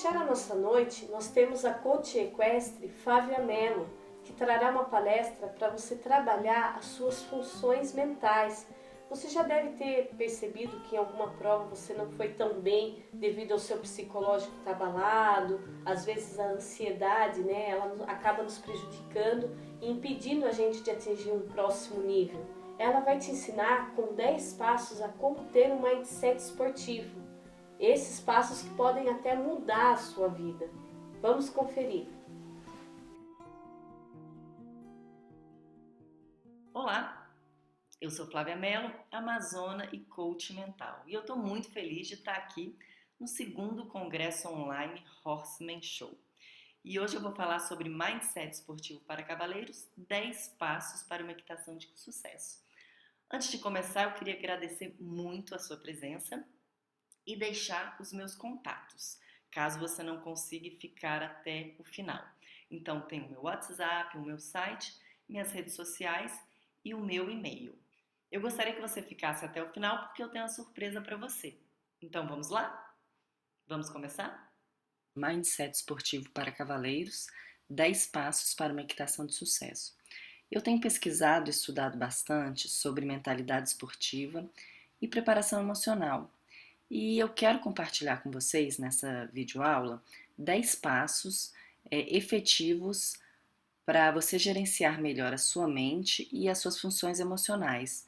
fechar a nossa noite, nós temos a coach equestre Flávia Mello, que trará uma palestra para você trabalhar as suas funções mentais. Você já deve ter percebido que em alguma prova você não foi tão bem devido ao seu psicológico estar abalado, às vezes a ansiedade, né, ela acaba nos prejudicando e impedindo a gente de atingir um próximo nível. Ela vai te ensinar com 10 passos a como ter um mindset esportivo. Esses passos que podem até mudar a sua vida. Vamos conferir. Olá, eu sou Flávia Mello, amazona e coach mental. E eu estou muito feliz de estar aqui no segundo Congresso Online Horseman Show. E hoje eu vou falar sobre Mindset Esportivo para Cavaleiros, 10 passos para uma equitação de sucesso. Antes de começar, eu queria agradecer muito a sua presença e deixar os meus contatos, caso você não consiga ficar até o final. Então tem o meu WhatsApp, o meu site, minhas redes sociais e o meu e-mail. Eu gostaria que você ficasse até o final porque eu tenho uma surpresa para você. Então vamos lá? Vamos começar? Mindset esportivo para cavaleiros, 10 passos para uma equitação de sucesso. Eu tenho pesquisado e estudado bastante sobre mentalidade esportiva e preparação emocional. E eu quero compartilhar com vocês nessa videoaula 10 passos efetivos para você gerenciar melhor a sua mente e as suas funções emocionais,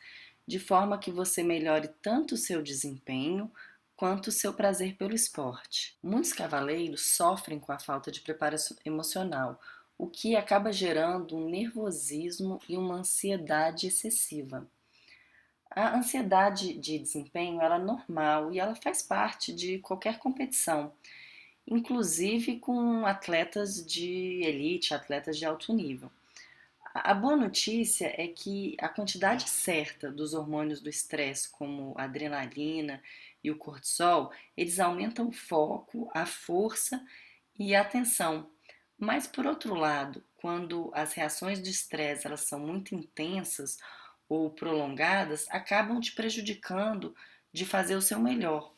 de forma que você melhore tanto o seu desempenho quanto o seu prazer pelo esporte. Muitos cavaleiros sofrem com a falta de preparação emocional, o que acaba gerando um nervosismo e uma ansiedade excessiva. A ansiedade de desempenho ela é normal e ela faz parte de qualquer competição, inclusive com atletas de elite, atletas de alto nível. A boa notícia é que a quantidade certa dos hormônios do estresse, como a adrenalina e o cortisol, eles aumentam o foco, a força e a atenção. Mas por outro lado, quando as reações de estresse elas são muito intensas ou prolongadas, acabam te prejudicando de fazer o seu melhor.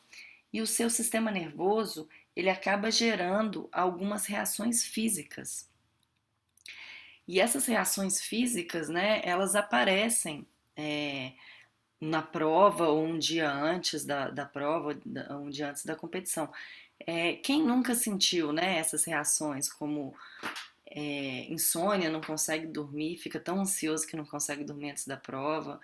E o seu sistema nervoso, ele acaba gerando algumas reações físicas. E essas reações físicas, né, elas aparecem na prova ou um dia antes da prova, um dia antes da competição. Quem nunca sentiu, né, essas reações como insônia, não consegue dormir, fica tão ansioso que não consegue dormir antes da prova,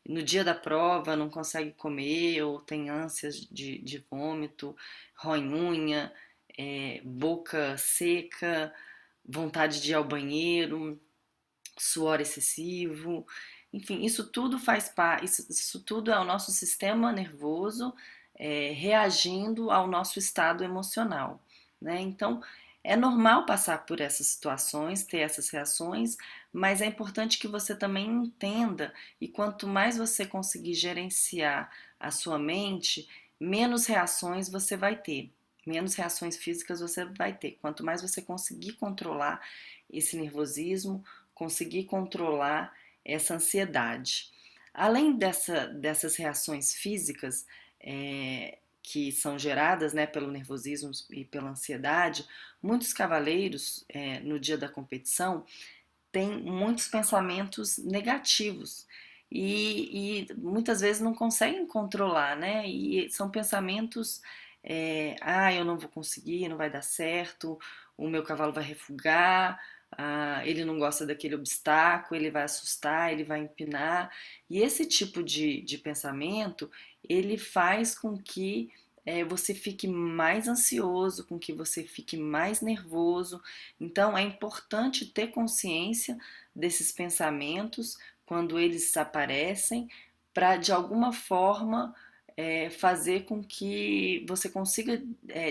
no dia da prova não consegue comer ou tem ânsias de vômito, rói unha, boca seca, vontade de ir ao banheiro, suor excessivo, enfim, isso tudo faz parte, isso tudo é o nosso sistema nervoso reagindo ao nosso estado emocional, né? Então, é normal passar por essas situações, ter essas reações, mas é importante que você também entenda e quanto mais você conseguir gerenciar a sua mente, menos reações você vai ter, menos reações físicas você vai ter. Quanto mais você conseguir controlar esse nervosismo, conseguir controlar essa ansiedade. Além dessas reações físicas que são geradas, né, pelo nervosismo e pela ansiedade, muitos cavaleiros no dia da competição têm muitos pensamentos negativos e muitas vezes não conseguem controlar, né? E são pensamentos, eu não vou conseguir, não vai dar certo, o meu cavalo vai refugar, ele não gosta daquele obstáculo, ele vai assustar, ele vai empinar. E esse tipo de pensamento, ele faz com que você fique mais ansioso, com que você fique mais nervoso. Então, é importante ter consciência desses pensamentos quando eles aparecem, para de alguma forma fazer com que você consiga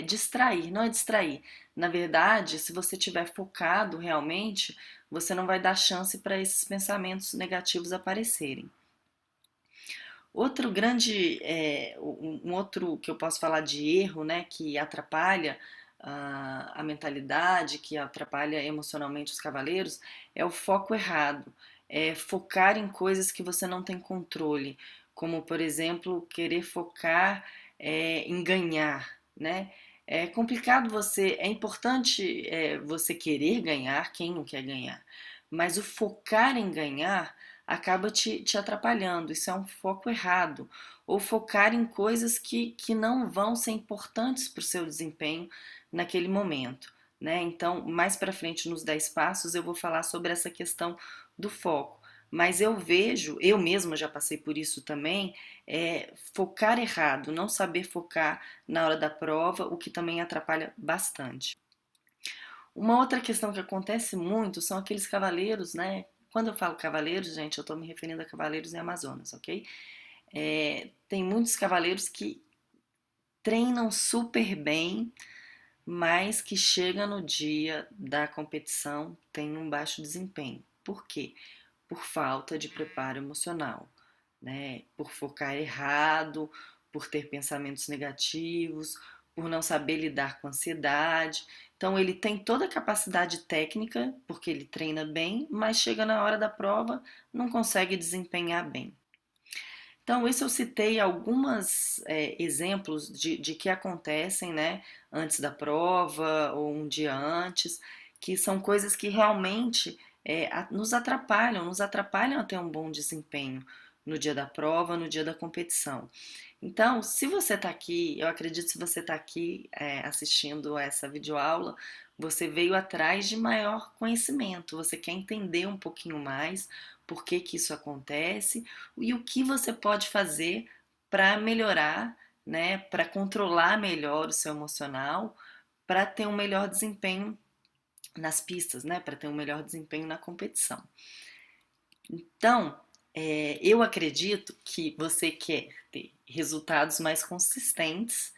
distrair, não é distrair. Na verdade, se você estiver focado realmente, você não vai dar chance para esses pensamentos negativos aparecerem. Outro grande, um outro que eu posso falar de erro, né, que atrapalha a mentalidade, que atrapalha emocionalmente os cavaleiros, é o foco errado. É focar em coisas que você não tem controle, como, por exemplo, querer focar em ganhar, né? É complicado é importante você querer ganhar, quem não quer ganhar, mas o focar em ganhar acaba te atrapalhando, isso é um foco errado, ou focar em coisas que não vão ser importantes para o seu desempenho naquele momento, né? Então, mais para frente nos 10 passos eu vou falar sobre essa questão do foco. Mas eu vejo, eu mesma já passei por isso também, focar errado, não saber focar na hora da prova, o que também atrapalha bastante. Uma outra questão que acontece muito são aqueles cavaleiros, né? Quando eu falo cavaleiros, gente, eu estou me referindo a cavaleiros em Amazonas, ok? Tem muitos cavaleiros que treinam super bem, mas que chega no dia da competição tem um baixo desempenho. Por quê? Por falta de preparo emocional, né? Por focar errado, por ter pensamentos negativos, por não saber lidar com ansiedade. Então ele tem toda a capacidade técnica, porque ele treina bem, mas chega na hora da prova, não consegue desempenhar bem. Então, isso eu citei alguns exemplos de que acontecem, né, antes da prova ou um dia antes, que são coisas que realmente nos atrapalham a ter um bom desempenho no dia da prova, no dia da competição. Então, se você está aqui, eu acredito que se você está aqui assistindo essa videoaula, você veio atrás de maior conhecimento, você quer entender um pouquinho mais por que que isso acontece e o que você pode fazer para melhorar, né, para controlar melhor o seu emocional, para ter um melhor desempenho nas pistas, né, para ter um melhor desempenho na competição. Então, eu acredito que você quer ter resultados mais consistentes,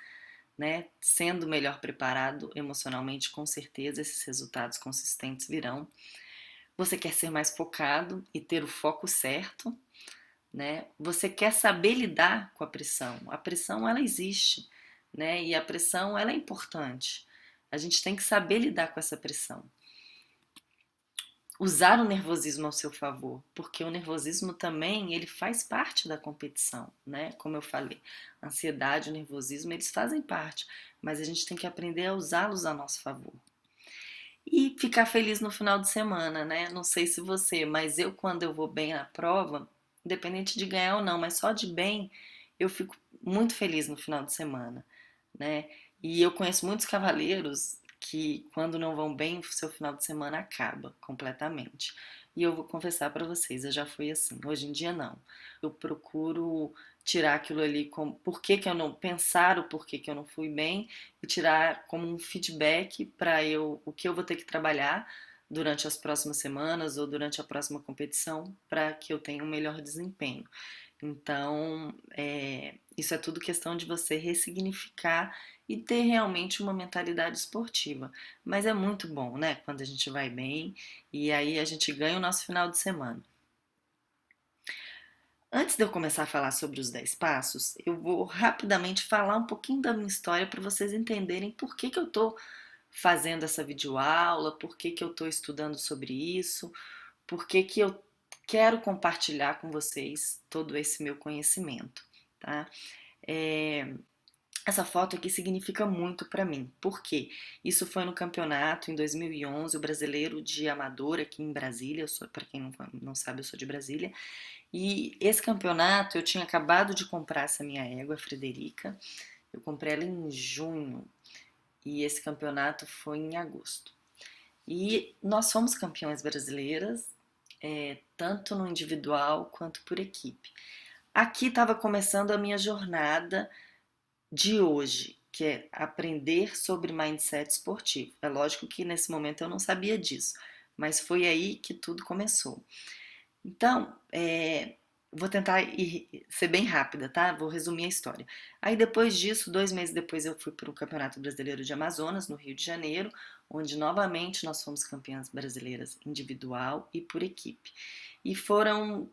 né? Sendo melhor preparado emocionalmente, com certeza esses resultados consistentes virão. Você quer ser mais focado e ter o foco certo, né? Você quer saber lidar com a pressão. A pressão ela existe, né? E a pressão ela é importante. A gente tem que saber lidar com essa pressão. Usar o nervosismo ao seu favor, porque o nervosismo também ele faz parte da competição, né? Como eu falei, a ansiedade, o nervosismo, eles fazem parte, mas a gente tem que aprender a usá-los a nosso favor. E ficar feliz no final de semana, né? Não sei se você, mas eu quando eu vou bem na prova, independente de ganhar ou não, mas só de bem, eu fico muito feliz no final de semana, né? E eu conheço muitos cavaleiros que quando não vão bem, o seu final de semana acaba completamente. E eu vou confessar para vocês, eu já fui assim. Hoje em dia não. Eu procuro tirar aquilo ali como por que que eu não pensar o porquê que eu não fui bem e tirar como um feedback para eu o que eu vou ter que trabalhar durante as próximas semanas ou durante a próxima competição para que eu tenha um melhor desempenho. Então, isso é tudo questão de você ressignificar e ter realmente uma mentalidade esportiva. Mas é muito bom, né? Quando a gente vai bem e aí a gente ganha o nosso final de semana. Antes de eu começar a falar sobre os 10 passos, eu vou rapidamente falar um pouquinho da minha história para vocês entenderem por que que eu estou fazendo essa videoaula, por que que eu estou estudando sobre isso, por que que eu quero compartilhar com vocês todo esse meu conhecimento, tá? Essa foto aqui significa muito para mim, porque isso foi no campeonato em 2011, o brasileiro de amador aqui em Brasília, para quem não sabe, eu sou de Brasília, e esse campeonato eu tinha acabado de comprar essa minha égua, a Frederica, eu comprei ela em junho e esse campeonato foi em agosto. E nós fomos campeões brasileiras, tanto no individual quanto por equipe. Aqui estava começando a minha jornada de hoje, que é aprender sobre mindset esportivo. É lógico que nesse momento eu não sabia disso, mas foi aí que tudo começou. Então, vou tentar ser bem rápida, tá? Vou resumir a história. Aí depois disso, 2 meses depois, eu fui para o Campeonato Brasileiro de Amazonas, no Rio de Janeiro, onde novamente nós fomos campeãs brasileiras individual e por equipe. E foram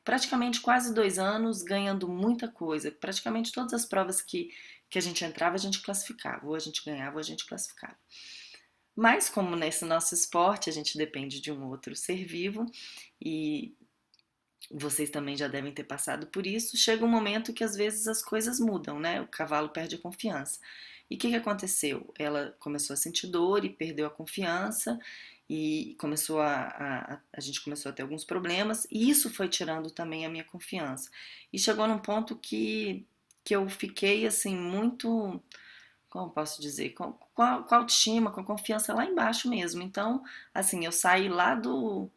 praticamente quase 2 anos ganhando muita coisa. Praticamente todas as provas que a gente entrava, a gente classificava. Ou a gente ganhava ou a gente classificava. Mas como nesse nosso esporte a gente depende de um outro ser vivo e vocês também já devem ter passado por isso, chega um momento que às vezes as coisas mudam, né? O cavalo perde a confiança. E o que aconteceu? Ela começou a sentir dor e perdeu a confiança e a gente começou a ter alguns problemas e isso foi tirando também a minha confiança. E chegou num ponto que eu fiquei assim muito, como posso dizer, com a autoestima, com a confiança lá embaixo mesmo. Então, assim, eu saí lá do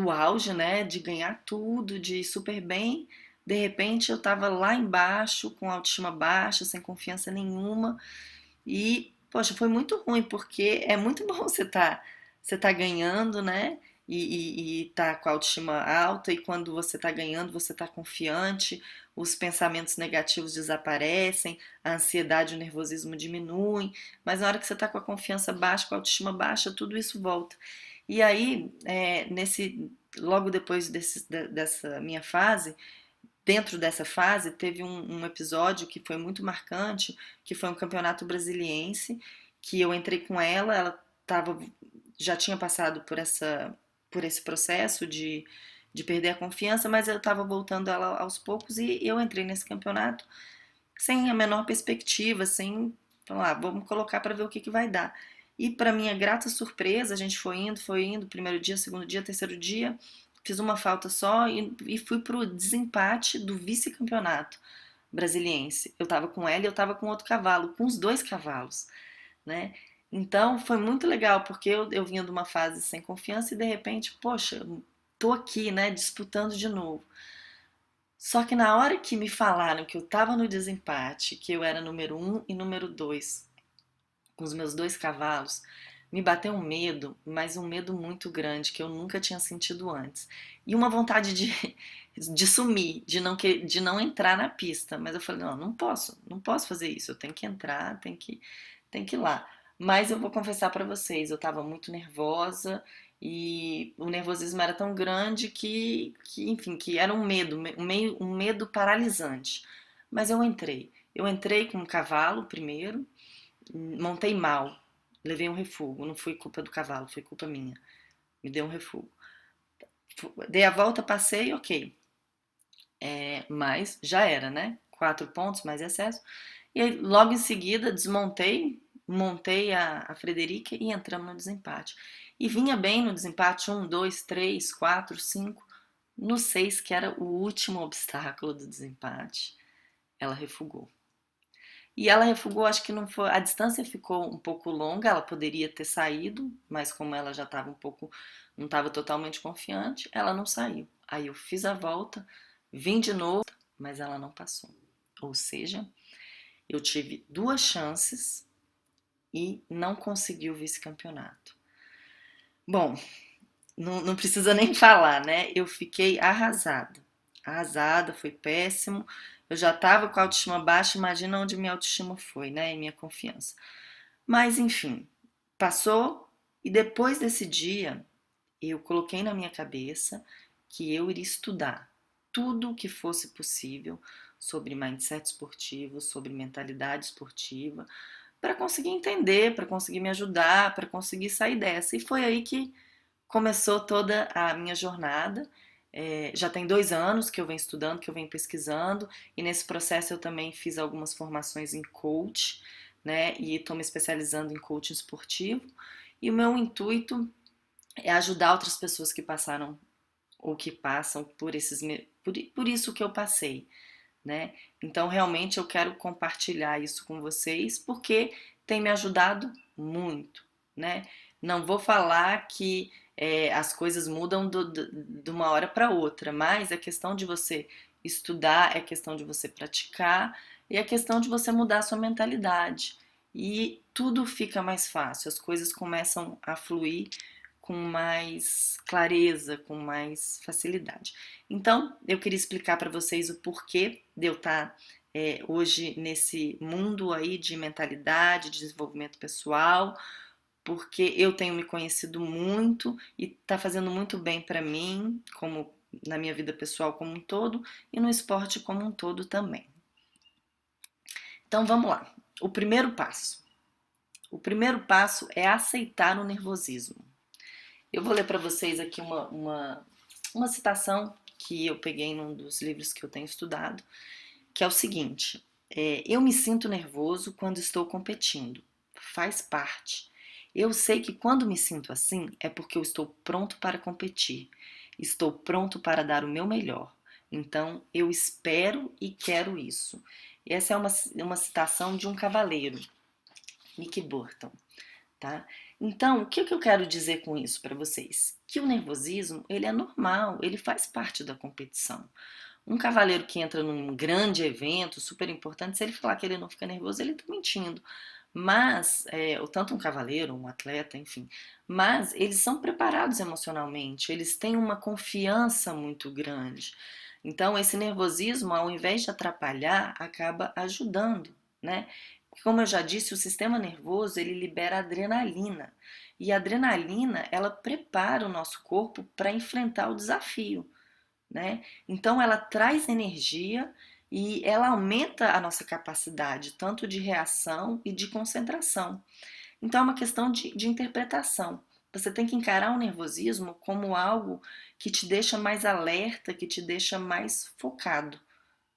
auge, né, de ganhar tudo, de ir super bem. De repente eu tava lá embaixo, com a autoestima baixa, sem confiança nenhuma. E, poxa, foi muito ruim, porque é muito bom você tá ganhando, né? E tá com a autoestima alta, e quando você tá ganhando, você tá confiante, os pensamentos negativos desaparecem, a ansiedade e o nervosismo diminuem, mas na hora que você tá com a confiança baixa, com a autoestima baixa, tudo isso volta. E aí, logo depois dessa minha fase, dentro dessa fase, teve um episódio que foi muito marcante, que foi um campeonato brasiliense, que eu entrei com ela tava, já tinha passado por esse processo de perder a confiança, mas eu estava voltando ela aos poucos e eu entrei nesse campeonato sem a menor perspectiva, sem falar, vamos colocar para ver o que vai dar. E para minha grata surpresa, a gente foi indo, primeiro dia, segundo dia, terceiro dia, fiz uma falta só e fui pro desempate do vice-campeonato brasiliense. Eu tava com ela e eu tava com outro cavalo, com os dois cavalos, né? Então foi muito legal, porque eu vinha de uma fase sem confiança e de repente, poxa, tô aqui, né, disputando de novo. Só que na hora que me falaram que eu tava no desempate, que eu era número um e número 2 com os meus dois cavalos, me bateu um medo, mas um medo muito grande que eu nunca tinha sentido antes. E uma vontade de sumir, de não entrar na pista. Mas eu falei, não, não posso fazer isso. Eu tenho que entrar, tenho que ir lá. Mas eu vou confessar para vocês, eu estava muito nervosa e o nervosismo era tão grande enfim, que era um medo, um medo paralisante. Mas eu entrei. Eu entrei com um cavalo primeiro, montei mal, levei um refúgio. Não foi culpa do cavalo, foi culpa minha. Me deu um refúgio. Dei a volta, passei, ok. Mas já era, né? 4 pontos, mais excesso. E aí, logo em seguida, desmontei, montei a Frederica e entramos no desempate. E vinha bem no desempate, 1, 2, 3, 4, 5. No 6, que era o último obstáculo do desempate, ela refugou. E ela refugou, acho que não foi, a distância ficou um pouco longa, ela poderia ter saído, mas como ela já estava um pouco, não estava totalmente confiante, ela não saiu. Aí eu fiz a volta, vim de novo, mas ela não passou. Ou seja, eu tive 2 chances e não consegui o vice-campeonato. Bom, não precisa nem falar, né? Eu fiquei arrasada. Arrasada, foi péssimo. Eu já estava com a autoestima baixa, imagina onde minha autoestima foi, né? E minha confiança. Mas enfim, passou e depois desse dia eu coloquei na minha cabeça que eu iria estudar tudo o que fosse possível sobre mindset esportivo, sobre mentalidade esportiva, para conseguir entender, para conseguir me ajudar, para conseguir sair dessa. E foi aí que começou toda a minha jornada. Já tem 2 anos que eu venho estudando, que eu venho pesquisando, e nesse processo eu também fiz algumas formações em coach, né? E estou me especializando em coaching esportivo. E o meu intuito é ajudar outras pessoas que passaram ou que passam por isso que eu passei, né? Então realmente eu quero compartilhar isso com vocês porque tem me ajudado muito, né? Não vou falar que as coisas mudam de uma hora para outra, mas é questão de você estudar, é questão de você praticar e é questão de você mudar a sua mentalidade. E tudo fica mais fácil, as coisas começam a fluir com mais clareza, com mais facilidade. Então, eu queria explicar para vocês o porquê de eu estar hoje nesse mundo aí de mentalidade, de desenvolvimento pessoal, porque eu tenho me conhecido muito e está fazendo muito bem para mim, como na minha vida pessoal como um todo e no esporte como um todo também. Então vamos lá. O primeiro passo. O primeiro passo é aceitar o nervosismo. Eu vou ler para vocês aqui uma citação que eu peguei num dos livros que eu tenho estudado, que é o seguinte: Eu me sinto nervoso quando estou competindo. Faz parte. Eu sei que quando me sinto assim é porque eu estou pronto para competir. Estou pronto para dar o meu melhor. Então eu espero e quero isso. Essa é uma citação de um cavaleiro, Mickey Burton, tá? Então, o que eu quero dizer com isso para vocês? Que o nervosismo, ele é normal, ele faz parte da competição. Um cavaleiro que entra num grande evento, super importante, se ele falar que ele não fica nervoso, ele está mentindo. Mas, ou tanto um cavaleiro, um atleta, enfim, mas eles são preparados emocionalmente, eles têm uma confiança muito grande. Então, esse nervosismo, ao invés de atrapalhar, acaba ajudando, né? Como eu já disse, o sistema nervoso, ele libera adrenalina. E a adrenalina, ela prepara o nosso corpo para enfrentar o desafio, né? Então ela traz energia e ela aumenta a nossa capacidade tanto de reação e de concentração. Então é uma questão de interpretação. Você tem que encarar o nervosismo como algo que te deixa mais alerta, que te deixa mais focado,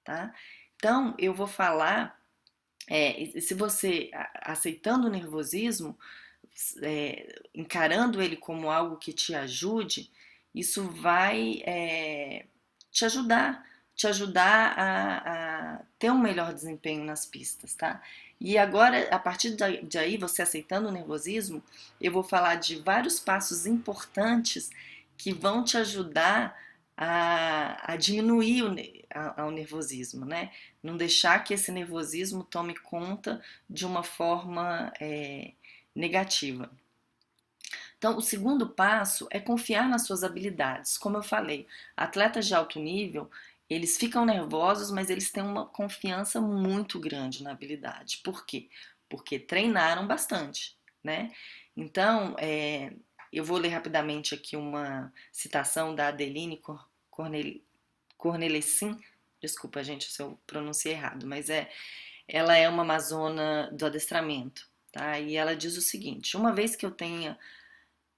tá? Então eu vou falar, se você aceitando o nervosismo, encarando ele como algo que te ajude, isso vai te ajudar a ter um melhor desempenho nas pistas, tá? E agora, a partir de aí, você aceitando o nervosismo, eu vou falar de vários passos importantes que vão te ajudar a diminuir o nervosismo, né? Não deixar que esse nervosismo tome conta de uma forma negativa. Então, o segundo passo é confiar nas suas habilidades. Como eu falei, atletas de alto nível, eles ficam nervosos, mas eles têm uma confiança muito grande na habilidade. Por quê? Porque treinaram bastante, né? Então, eu vou ler rapidamente aqui uma citação da Adeline Cornelissen. Desculpa, gente, se eu pronunciei errado, mas ela é uma amazona do adestramento, tá? E ela diz o seguinte: uma vez que eu tenha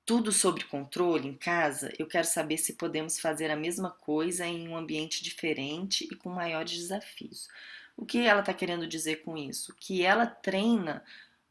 tudo sob controle em casa, eu quero saber se podemos fazer a mesma coisa em um ambiente diferente e com maiores desafios. O que ela está querendo dizer com isso? Que ela treina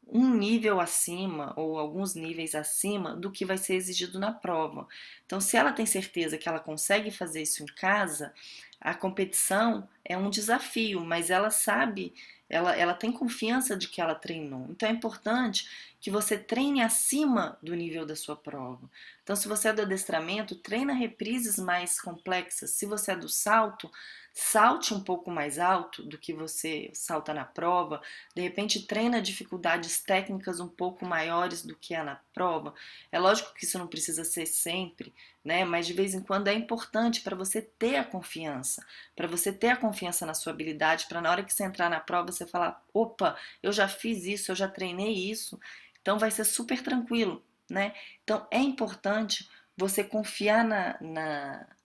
um nível acima ou alguns níveis acima do que vai ser exigido na prova. Então, se ela tem certeza que ela consegue fazer isso em casa, a competição é um desafio, mas ela sabe, ela tem confiança de que ela treinou. Então, é importante que você treine acima do nível da sua prova. Então, se você é do adestramento, treina reprises mais complexas. Se você é do salto, salte um pouco mais alto do que você salta na prova. De repente, treina dificuldades técnicas um pouco maiores do que é na prova. É lógico que isso não precisa ser sempre, né? Mas de vez em quando é importante para você ter a confiança, para você ter a confiança na sua habilidade, para na hora que você entrar na prova você falar: opa, eu já fiz isso, eu já treinei isso, então vai ser super tranquilo, né? Então é importante você confiar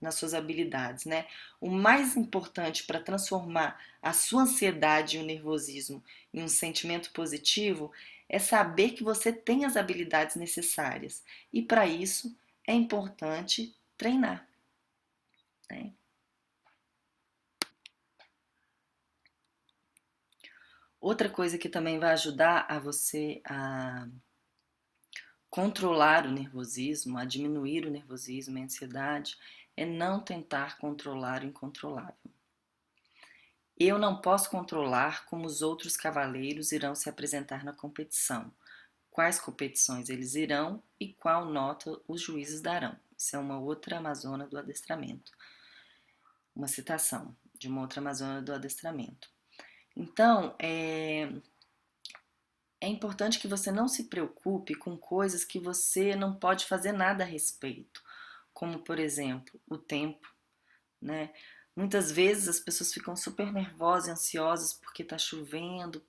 nas suas habilidades, né? O mais importante para transformar a sua ansiedade e o nervosismo em um sentimento positivo é saber que você tem as habilidades necessárias. E para isso é importante treinar, né? Outra coisa que também vai ajudar a você a controlar o nervosismo, a diminuir o nervosismo e a ansiedade, é não tentar controlar o incontrolável. Eu não posso controlar como os outros cavaleiros irão se apresentar na competição, quais competições eles irão e qual nota os juízes darão. Isso é uma outra amazona do adestramento. Uma citação de uma outra amazona do adestramento. Então, é importante que você não se preocupe com coisas que você não pode fazer nada a respeito, como, por exemplo, o tempo, né? Muitas vezes as pessoas ficam super nervosas e ansiosas porque está chovendo,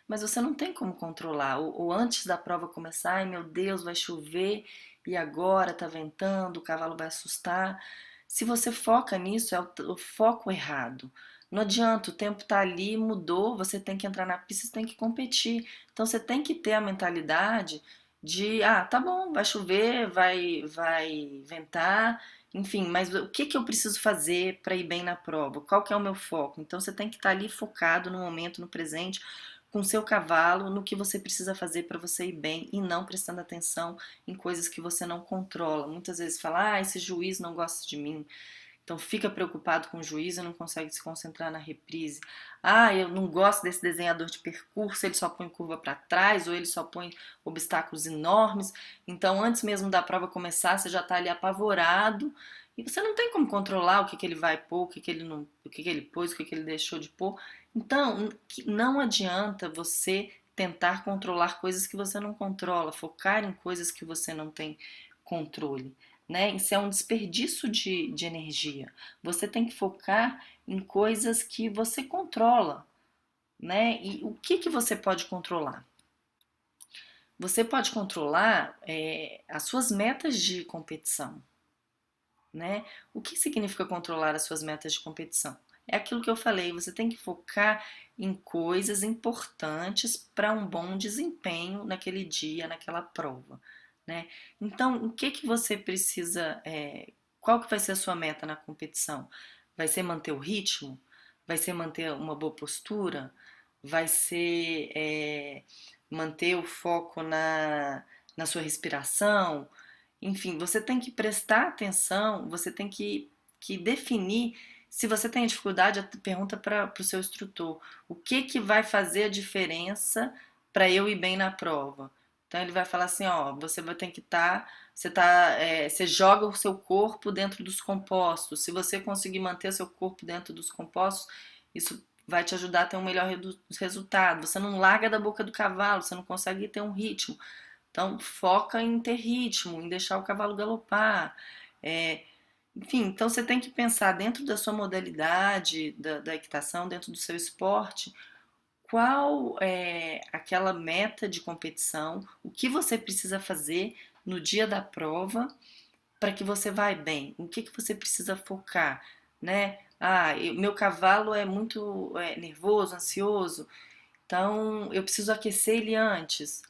mas você não tem como controlar. Ou antes da prova começar, ai meu Deus, vai chover e agora está ventando, o cavalo vai assustar. Se você foca nisso, é o foco errado. Não adianta, o tempo está ali, mudou, você tem que entrar na pista, você tem que competir. Então você tem que ter a mentalidade de, tá bom, vai chover, vai ventar, Enfim, mas o que eu preciso fazer para ir bem na prova? Qual que é o meu foco? Então você tem que estar ali focado no momento, no presente, com o seu cavalo, no que você precisa fazer para você ir bem e não prestando atenção em coisas que você não controla. Muitas vezes fala, esse juiz não gosta de mim. Então fica preocupado com o juiz e não consegue se concentrar na reprise. Eu não gosto desse desenhador de percurso, ele só põe curva para trás ou ele só põe obstáculos enormes. Então antes mesmo da prova começar, você já está ali apavorado e você não tem como controlar o que ele vai pôr, o que ele pôs, o que ele deixou de pôr. Então não adianta você tentar controlar coisas que você não controla, focar em coisas que você não tem controle. Né? Isso é um desperdício de energia. Você tem que focar em coisas que você controla, né? E o que você pode controlar? Você pode controlar as suas metas de competição, né? O que significa controlar as suas metas de competição? É aquilo que eu falei, você tem que focar em coisas importantes para um bom desempenho naquele dia, naquela prova. Né? Então, o que você precisa, qual que vai ser a sua meta na competição? Vai ser manter o ritmo? Vai ser manter uma boa postura? Vai ser manter o foco na sua respiração? Enfim, você tem que prestar atenção, você tem que definir. Se você tem dificuldade, pergunta para o seu instrutor o que vai fazer a diferença para eu ir bem na prova. Então ele vai falar assim, você vai ter que você joga o seu corpo dentro dos compostos. Se você conseguir manter o seu corpo dentro dos compostos, isso vai te ajudar a ter um melhor resultado. Você não larga da boca do cavalo, você não consegue ter um ritmo. Então foca em ter ritmo, em deixar o cavalo galopar. Enfim, então você tem que pensar dentro da sua modalidade, da equitação, dentro do seu esporte, qual é aquela meta de competição, o que você precisa fazer no dia da prova para que você vá bem, o que você precisa focar, né? Meu cavalo é muito nervoso, ansioso, então eu preciso aquecer ele antes.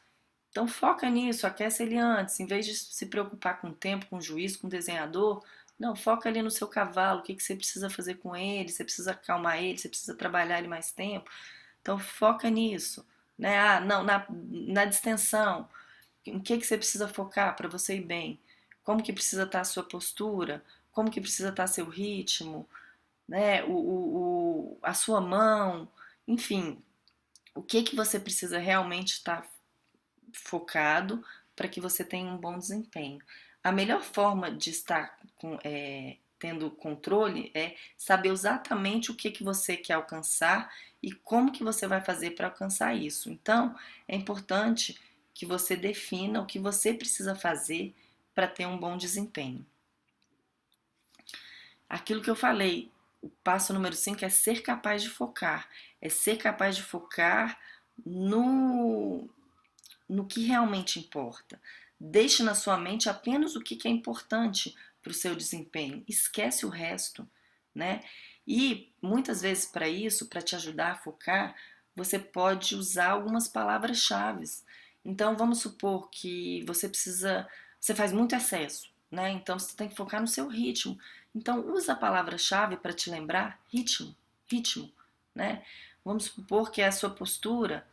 Então foca nisso, aquece ele antes, em vez de se preocupar com o tempo, com o juiz, com o desenhador, não, foca ali no seu cavalo, o que você precisa fazer com ele, você precisa acalmar ele, você precisa trabalhar ele mais tempo. Então foca nisso, né? Não, na distensão, o que você precisa focar para você ir bem? Como que precisa estar a sua postura? Como que precisa estar seu ritmo? Né? A sua mão, enfim, o que você precisa realmente estar focado para que você tenha um bom desempenho. A melhor forma de estar tendo controle é saber exatamente o que você quer alcançar e como que você vai fazer para alcançar isso. Então, é importante que você defina o que você precisa fazer para ter um bom desempenho. Aquilo que eu falei, o passo número 5 é ser capaz de focar. É ser capaz de focar no que realmente importa. Deixe na sua mente apenas o que é importante para o seu desempenho. Esquece o resto, né? E muitas vezes para isso, para te ajudar a focar, você pode usar algumas palavras-chave. Então vamos supor que você faz muito excesso, né? Então você tem que focar no seu ritmo. Então usa a palavra-chave para te lembrar ritmo, ritmo, né? Vamos supor que é a sua postura,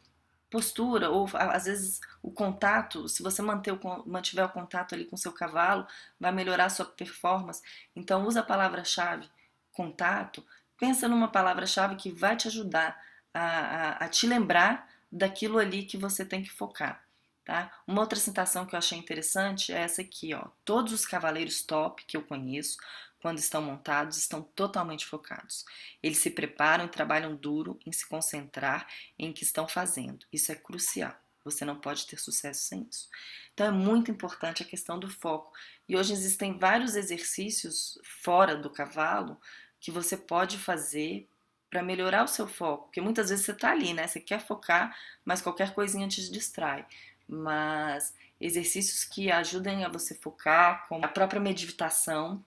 ou às vezes o contato, se você mantiver o contato ali com o seu cavalo, vai melhorar a sua performance. Então usa a palavra-chave contato, pensa numa palavra-chave que vai te ajudar a te lembrar daquilo ali que você tem que focar. Tá? Uma outra citação que eu achei interessante é essa aqui, ó. Todos os cavaleiros top que eu conheço, quando estão montados, estão totalmente focados. Eles se preparam e trabalham duro em se concentrar em que estão fazendo. Isso é crucial. Você não pode ter sucesso sem isso. Então é muito importante a questão do foco. E hoje existem vários exercícios fora do cavalo que você pode fazer para melhorar o seu foco. Porque muitas vezes você está ali, né? Você quer focar, mas qualquer coisinha te distrai. Mas exercícios que ajudem a você focar, como a própria meditação,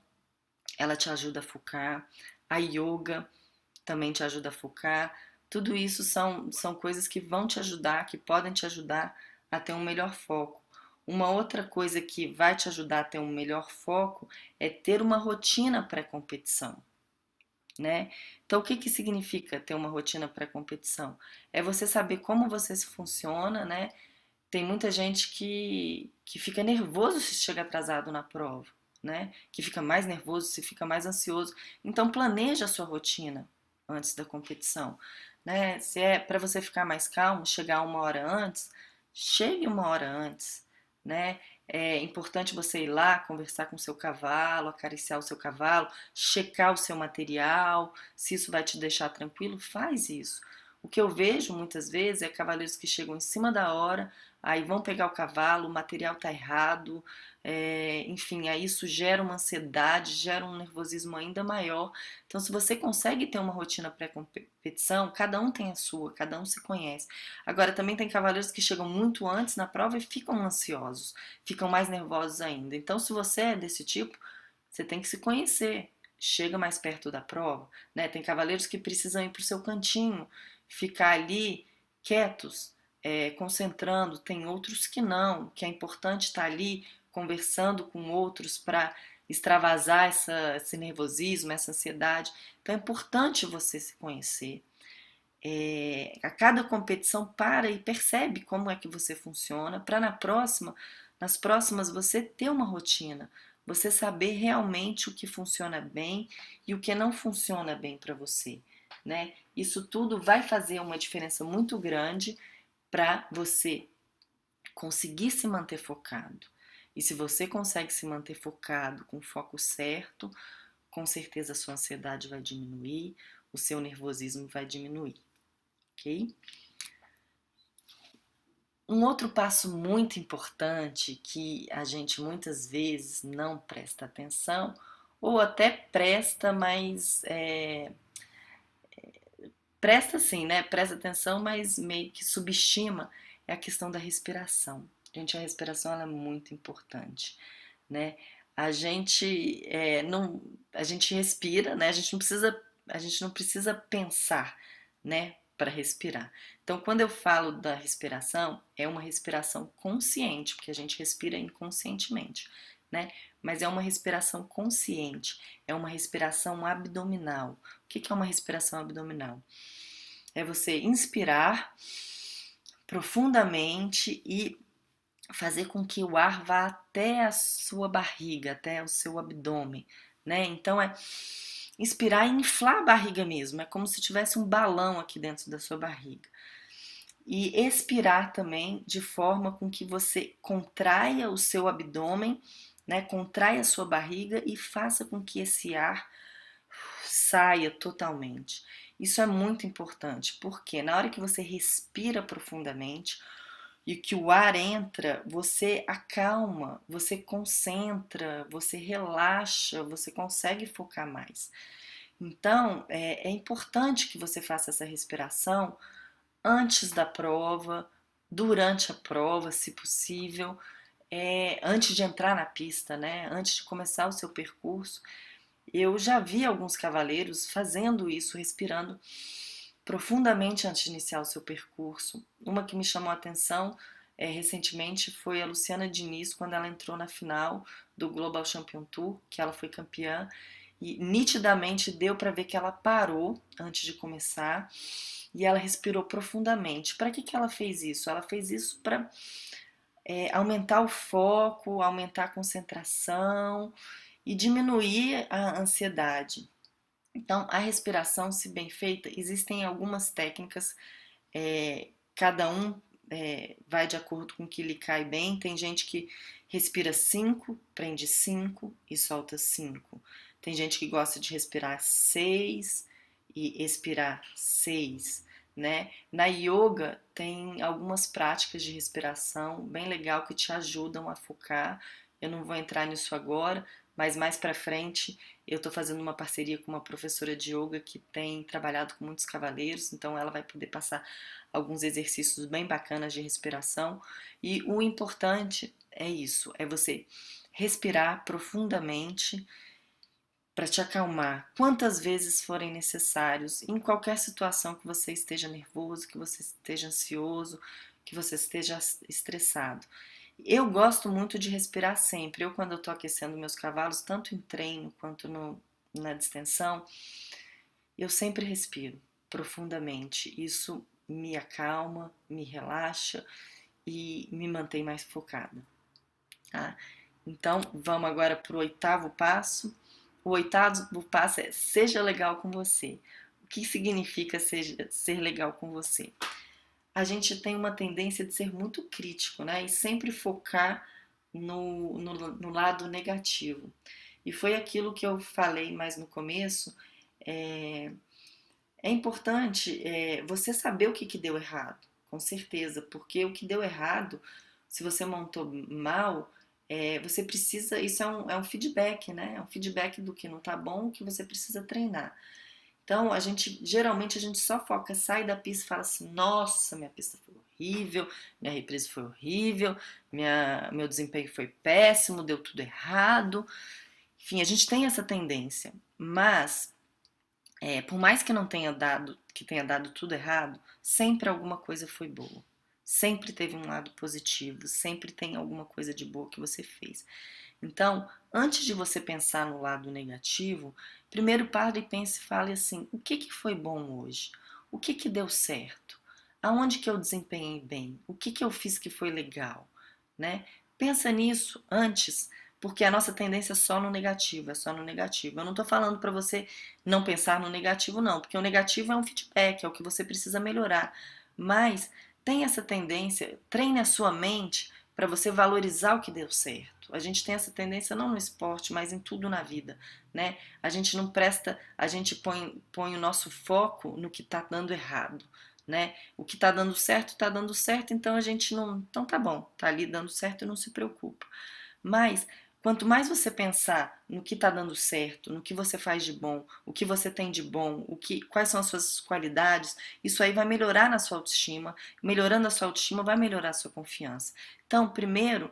ela te ajuda a focar. A yoga também te ajuda a focar. Tudo isso são coisas que vão te ajudar, que podem te ajudar a ter um melhor foco. Uma outra coisa que vai te ajudar a ter um melhor foco é ter uma rotina pré-competição, né? Então, o que que significa ter uma rotina pré-competição? É você saber como você se funciona, né? Tem muita gente que fica nervoso se chega atrasado na prova, né? Que fica mais nervoso, se fica mais ansioso. Então, planeja a sua rotina antes da competição, né? Se é para você ficar mais calmo, chegar 1 hora antes, chegue 1 hora antes, né? É importante você ir lá conversar com o seu cavalo, acariciar o seu cavalo, checar o seu material, se isso vai te deixar tranquilo, faz isso. O que eu vejo muitas vezes é cavaleiros que chegam em cima da hora, aí vão pegar o cavalo, o material tá errado, enfim, aí isso gera uma ansiedade, gera um nervosismo ainda maior. Então, se você consegue ter uma rotina pré-competição, cada um tem a sua, cada um se conhece. Agora, também tem cavaleiros que chegam muito antes na prova e ficam ansiosos, ficam mais nervosos ainda. Então, se você é desse tipo, você tem que se conhecer. Chega mais perto da prova, né? Tem cavaleiros que precisam ir para o seu cantinho, ficar ali quietos, concentrando. Tem outros que não, que é importante estar ali conversando com outros para extravasar esse nervosismo, essa ansiedade. Então é importante você se conhecer. A cada competição para e percebe como é que você funciona, para nas próximas você ter uma rotina, você saber realmente o que funciona bem e o que não funciona bem para você, né? Isso tudo vai fazer uma diferença muito grande para você conseguir se manter focado. E se você consegue se manter focado, com o foco certo, com certeza a sua ansiedade vai diminuir, o seu nervosismo vai diminuir, ok? Um outro passo muito importante que a gente muitas vezes não presta atenção, ou até presta, mas presta sim, né? Presta atenção, mas meio que subestima, é a questão da respiração. Gente, a respiração ela é muito importante, né? A gente não, a gente respira, né? A gente não precisa pensar, né? Para respirar. Então, quando eu falo da respiração, é uma respiração consciente, porque a gente respira inconscientemente, né? Mas é uma respiração consciente, é uma respiração abdominal. O que é uma respiração abdominal? É você inspirar profundamente e fazer com que o ar vá até a sua barriga, até o seu abdômen, né? Então é inspirar e inflar a barriga mesmo, é como se tivesse um balão aqui dentro da sua barriga. E expirar também de forma com que você contraia o seu abdômen, né? Contraia a sua barriga e faça com que esse ar saia totalmente. Isso é muito importante, porque na hora que você respira profundamente e que o ar entra, você acalma, você concentra, você relaxa, você consegue focar mais. Então, é importante que você faça essa respiração antes da prova, durante a prova, se possível, antes de entrar na pista, né? Antes de começar o seu percurso. Eu já vi alguns cavaleiros fazendo isso, respirando profundamente antes de iniciar o seu percurso. Uma que me chamou a atenção recentemente foi a Luciana Diniz, quando ela entrou na final do Global Champion Tour, que ela foi campeã, e nitidamente deu para ver que ela parou antes de começar e ela respirou profundamente. Para que ela fez isso? Ela fez isso para aumentar o foco, aumentar a concentração e diminuir a ansiedade. Então, a respiração, se bem feita, existem algumas técnicas, cada um vai de acordo com o que lhe cai bem. Tem gente que respira 5, prende 5 e solta 5. Tem gente que gosta de respirar 6 e expirar 6, né? Na yoga tem algumas práticas de respiração bem legal que te ajudam a focar. Eu não vou entrar nisso agora, mas mais para frente eu estou fazendo uma parceria com uma professora de yoga que tem trabalhado com muitos cavaleiros, então ela vai poder passar alguns exercícios bem bacanas de respiração. E o importante é isso, é você respirar profundamente para te acalmar quantas vezes forem necessários, em qualquer situação que você esteja nervoso, que você esteja ansioso, que você esteja estressado. Eu gosto muito de respirar sempre. Eu, quando eu tô aquecendo meus cavalos, tanto em treino quanto na distensão, eu sempre respiro profundamente. Isso me acalma, me relaxa e me mantém mais focada, tá? Então, vamos agora para o oitavo passo. O oitavo passo é seja legal com você. O que significa ser legal com você? A gente tem uma tendência de ser muito crítico, né? E sempre focar no lado negativo. E foi aquilo que eu falei mais no começo. É, é importante você saber o que deu errado, com certeza, porque o que deu errado, se você montou mal, você precisa. Isso é um feedback, né? É um feedback do que não tá bom, que você precisa treinar. Então, geralmente a gente só foca, sai da pista e fala assim: nossa, minha pista foi horrível, minha reprise foi horrível, meu desempenho foi péssimo, deu tudo errado. Enfim, a gente tem essa tendência, mas por mais que não tenha dado tudo errado, sempre alguma coisa foi boa. Sempre teve um lado positivo, sempre tem alguma coisa de boa que você fez. Então, antes de você pensar no lado negativo, primeiro pare e pense e fale assim: o que foi bom hoje? O que deu certo? Aonde que eu desempenhei bem? O que eu fiz que foi legal? Né? Pensa nisso antes, porque a nossa tendência é só no negativo, é só no negativo. Eu não estou falando para você não pensar no negativo, não, porque o negativo é um feedback, é o que você precisa melhorar. Mas tem essa tendência, treine a sua mente para você valorizar o que deu certo. A gente tem essa tendência não no esporte, mas em tudo na vida, né? A gente não presta, a gente põe o nosso foco no que está dando errado, né? O que está dando certo, então a gente não, então tá bom, tá ali dando certo e não se preocupa. Mas quanto mais você pensar no que está dando certo, no que você faz de bom, o que você tem de bom, quais são as suas qualidades, isso aí vai melhorar na sua autoestima. Melhorando a sua autoestima, vai melhorar a sua confiança. Então, primeiro,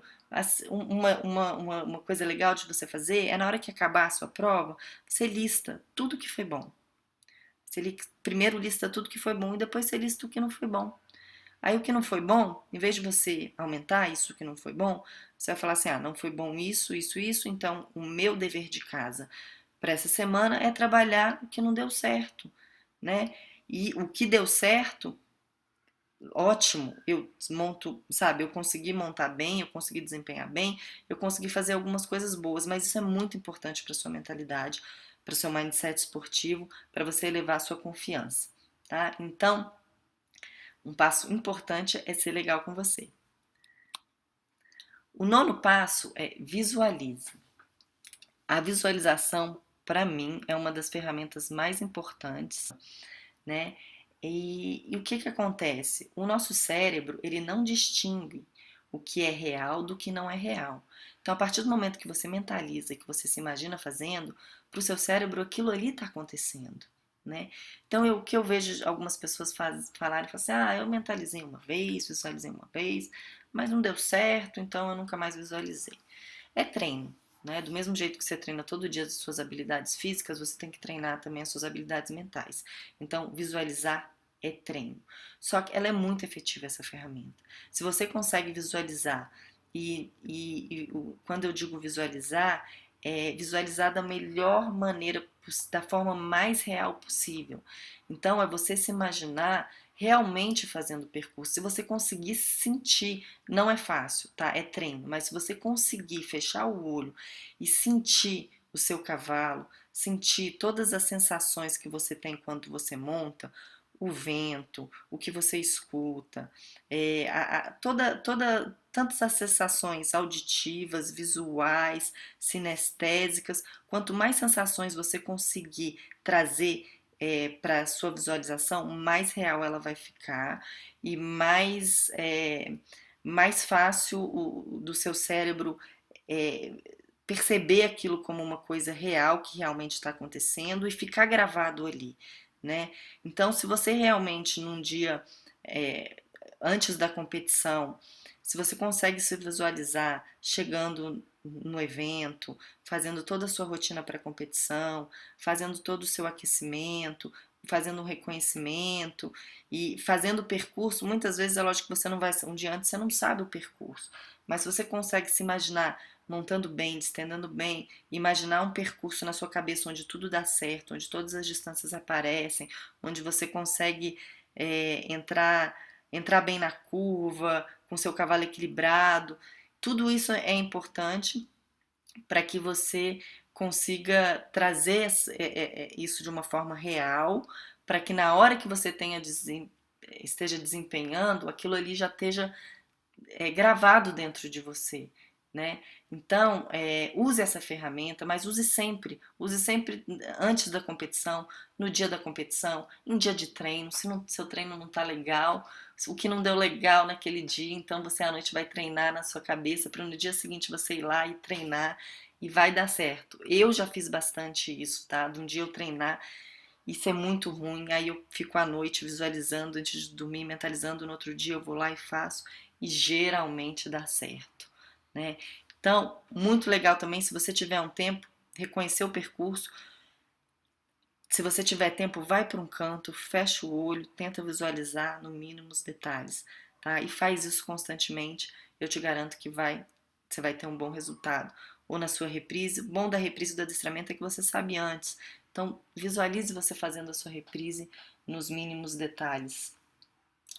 uma coisa legal de você fazer é na hora que acabar a sua prova, você lista tudo que foi bom. Você primeiro lista tudo que foi bom e depois você lista o que não foi bom. Aí o que não foi bom, em vez de você aumentar isso que não foi bom, você vai falar assim: ah, não foi bom isso, isso, isso, então o meu dever de casa para essa semana é trabalhar o que não deu certo, né? E o que deu certo, ótimo, eu monto, sabe, eu consegui montar bem, eu consegui desempenhar bem, eu consegui fazer algumas coisas boas, mas isso é muito importante para sua mentalidade, para o seu mindset esportivo, para você elevar a sua confiança, tá? Então, um passo importante é ser legal com você. O nono passo é visualize. A visualização, para mim, é uma das ferramentas mais importantes, né? E o que acontece? O nosso cérebro, ele não distingue o que é real do que não é real. Então, a partir do momento que você mentaliza, que você se imagina fazendo, para o seu cérebro aquilo ali está acontecendo. Né? Então, o que eu vejo algumas pessoas falarem, assim, ah, eu mentalizei uma vez, visualizei uma vez, mas não deu certo, então eu nunca mais visualizei. É treino, né? Do mesmo jeito que você treina todo dia as suas habilidades físicas, você tem que treinar também as suas habilidades mentais. Então, visualizar é treino. Só que ela é muito efetiva, essa ferramenta. Se você consegue visualizar, quando eu digo visualizar, é visualizar da melhor maneira, da forma mais real possível. Então, é você se imaginar realmente fazendo o percurso. Se você conseguir sentir, não é fácil, tá? É treino, mas se você conseguir fechar o olho e sentir o seu cavalo, sentir todas as sensações que você tem quando você monta, o vento, o que você escuta, tantas as sensações auditivas, visuais, sinestésicas, quanto mais sensações você conseguir trazer para a sua visualização, mais real ela vai ficar e mais fácil do seu cérebro é, perceber aquilo como uma coisa real que realmente está acontecendo e ficar gravado ali, né? Então, se você realmente num dia antes da competição, se você consegue se visualizar chegando no evento, fazendo toda a sua rotina para a competição, fazendo todo o seu aquecimento, fazendo um reconhecimento e fazendo o percurso. Muitas vezes é lógico que você não vai, um dia antes você não sabe o percurso, mas se você consegue se imaginar montando bem, destendendo bem, imaginar um percurso na sua cabeça onde tudo dá certo, onde todas as distâncias aparecem, onde você consegue entrar bem na curva, com seu cavalo equilibrado, tudo isso é importante para que você consiga trazer isso de uma forma real, para que na hora que você esteja desempenhando, aquilo ali já esteja gravado dentro de você, né? Então, use essa ferramenta, mas use sempre antes da competição, no dia da competição, em dia de treino, se seu treino não tá legal, o que não deu legal naquele dia, então você à noite vai treinar na sua cabeça para no dia seguinte você ir lá e treinar e vai dar certo. Eu já fiz bastante isso, tá? De um dia eu treinar e ser muito ruim, aí eu fico à noite visualizando antes de dormir, mentalizando, no outro dia eu vou lá e faço e geralmente dá certo, né? Então, muito legal também, se você tiver um tempo, reconhecer o percurso. Se você tiver tempo, vai para um canto, fecha o olho, tenta visualizar no mínimo os detalhes, tá? E faz isso constantemente, eu te garanto que você vai ter um bom resultado. Ou na sua reprise, o bom da reprise do adestramento é que você sabe antes. Então, visualize você fazendo a sua reprise nos mínimos detalhes,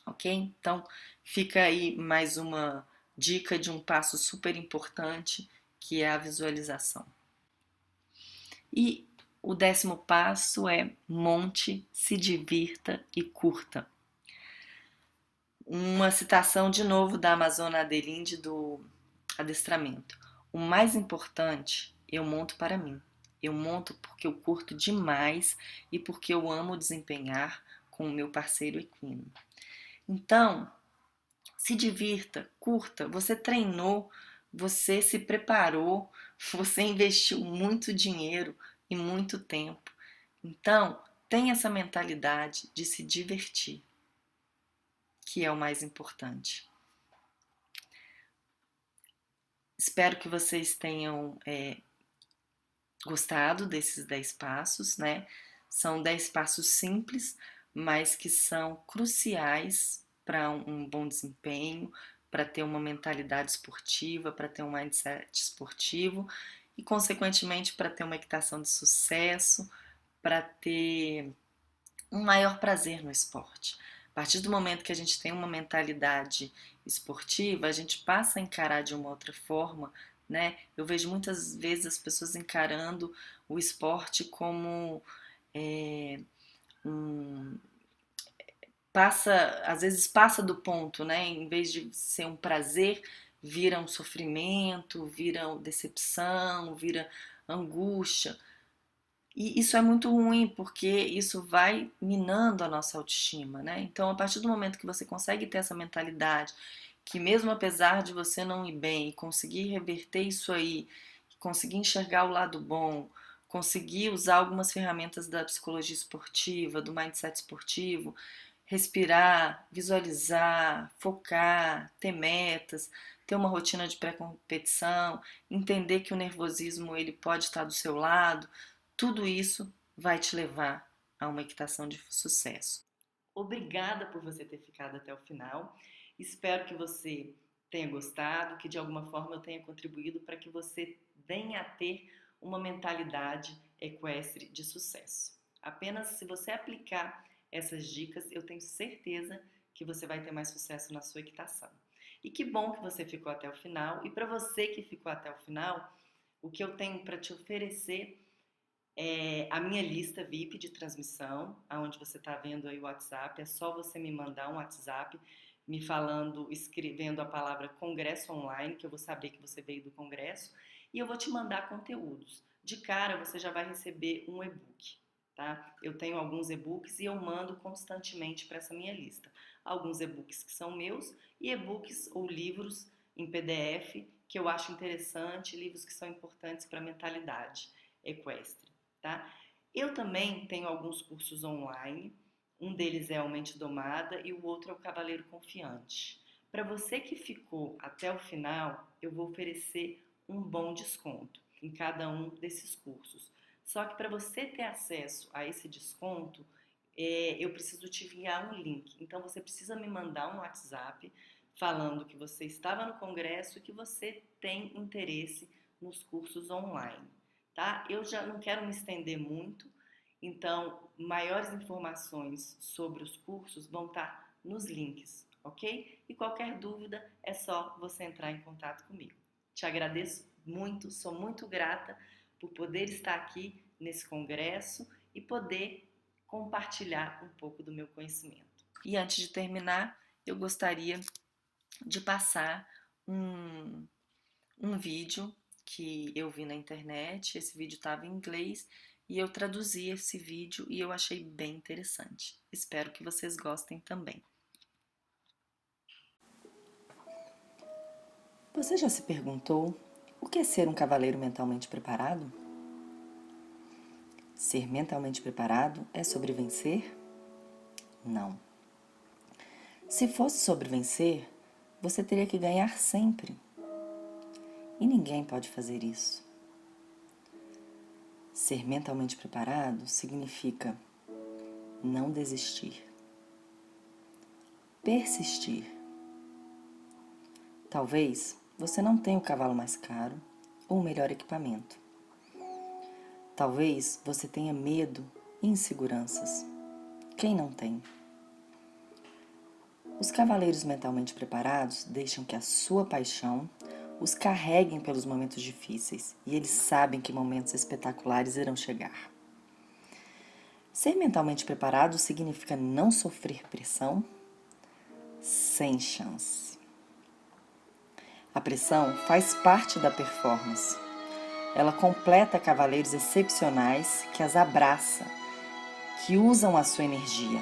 ok? Então, fica aí mais uma dica de um passo super importante, que é a visualização. E o 10º passo é monte, se divirta e curta. Uma citação de novo da Amazona Adelinde do adestramento. O mais importante eu monto para mim. Eu monto porque eu curto demais e porque eu amo desempenhar com o meu parceiro equino. Então, se divirta, curta. Você treinou, você se preparou, você investiu muito dinheiro e muito tempo. Então, tenha essa mentalidade de se divertir, que é o mais importante. Espero que vocês tenham gostado desses 10 passos, né? São 10 passos simples, mas que são cruciais para um bom desempenho, para ter uma mentalidade esportiva, para ter um mindset esportivo e, consequentemente, para ter uma equitação de sucesso, para ter um maior prazer no esporte. A partir do momento que a gente tem uma mentalidade esportiva, a gente passa a encarar de uma outra forma, né? Eu vejo muitas vezes as pessoas encarando o esporte como às vezes passa do ponto, né? Em vez de ser um prazer, vira um sofrimento, vira decepção, vira angústia. E isso é muito ruim, porque isso vai minando a nossa autoestima, né? Então, a partir do momento que você consegue ter essa mentalidade, que mesmo apesar de você não ir bem, conseguir reverter isso aí, conseguir enxergar o lado bom, conseguir usar algumas ferramentas da psicologia esportiva, do mindset esportivo, respirar, visualizar, focar, ter metas, ter uma rotina de pré-competição, entender que o nervosismo ele pode estar do seu lado, tudo isso vai te levar a uma equitação de sucesso. Obrigada por você ter ficado até o final. Espero que você tenha gostado, que de alguma forma eu tenha contribuído para que você venha a ter uma mentalidade equestre de sucesso. Apenas se você aplicar essas dicas, eu tenho certeza que você vai ter mais sucesso na sua equitação. E que bom que você ficou até o final. E para você que ficou até o final, o que eu tenho para te oferecer é a minha lista VIP de transmissão, aonde você está vendo aí o WhatsApp. É só você me mandar um WhatsApp me falando, escrevendo a palavra Congresso Online, que eu vou saber que você veio do Congresso, e eu vou te mandar conteúdos. De cara, você já vai receber um e-book, tá? Eu tenho alguns e-books e eu mando constantemente para essa minha lista. Alguns e-books que são meus e e-books ou livros em PDF que eu acho interessante, livros que são importantes para a mentalidade equestre. Tá? Eu também tenho alguns cursos online, um deles é a Mente Domada e o outro é o Cavaleiro Confiante. Para você que ficou até o final, eu vou oferecer um bom desconto em cada um desses cursos. Só que para você ter acesso a esse desconto, eu preciso te enviar um link. Então você precisa me mandar um WhatsApp falando que você estava no congresso e que você tem interesse nos cursos online, tá? Eu já não quero me estender muito, então maiores informações sobre os cursos vão estar nos links, ok? E qualquer dúvida é só você entrar em contato comigo. Te agradeço muito, sou muito grata por poder estar aqui nesse congresso e poder compartilhar um pouco do meu conhecimento. E antes de terminar, eu gostaria de passar um vídeo que eu vi na internet. Esse vídeo estava em inglês e eu traduzi esse vídeo e eu achei bem interessante. Espero que vocês gostem também. Você já se perguntou o que é ser um cavaleiro mentalmente preparado? Ser mentalmente preparado é sobre vencer? Não. Se fosse sobre vencer, você teria que ganhar sempre. E ninguém pode fazer isso. Ser mentalmente preparado significa não desistir, persistir. Talvez você não tenha o cavalo mais caro ou o melhor equipamento. Talvez você tenha medo e inseguranças. Quem não tem? Os cavaleiros mentalmente preparados deixam que a sua paixão os carreguem pelos momentos difíceis e eles sabem que momentos espetaculares irão chegar. Ser mentalmente preparado significa não sofrer pressão? Sem chance. A pressão faz parte da performance. Ela completa cavaleiros excepcionais que as abraça, que usam a sua energia.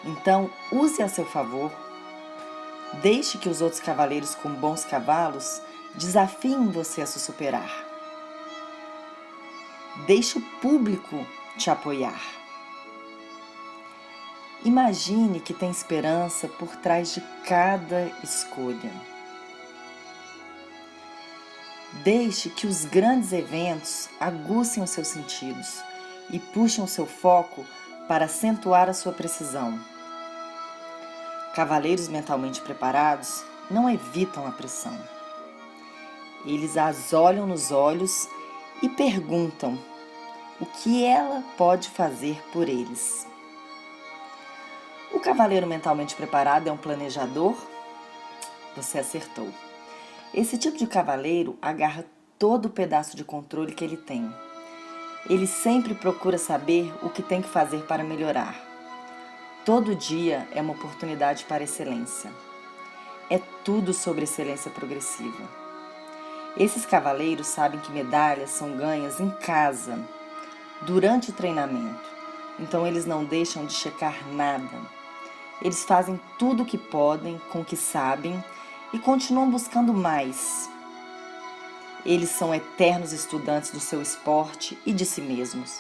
Então, use a seu favor. Deixe que os outros cavaleiros com bons cavalos desafiem você a se superar. Deixe o público te apoiar. Imagine que tem esperança por trás de cada escolha. Deixe que os grandes eventos aguçem os seus sentidos e puxem o seu foco para acentuar a sua precisão. Cavaleiros mentalmente preparados não evitam a pressão. Eles as olham nos olhos e perguntam o que ela pode fazer por eles. O cavaleiro mentalmente preparado é um planejador? Você acertou. Esse tipo de cavaleiro agarra todo o pedaço de controle que ele tem. Ele sempre procura saber o que tem que fazer para melhorar. Todo dia é uma oportunidade para excelência. É tudo sobre excelência progressiva. Esses cavaleiros sabem que medalhas são ganhas em casa, durante o treinamento. Então eles não deixam de checar nada. Eles fazem tudo o que podem, com o que sabem e continuam buscando mais. Eles são eternos estudantes do seu esporte e de si mesmos.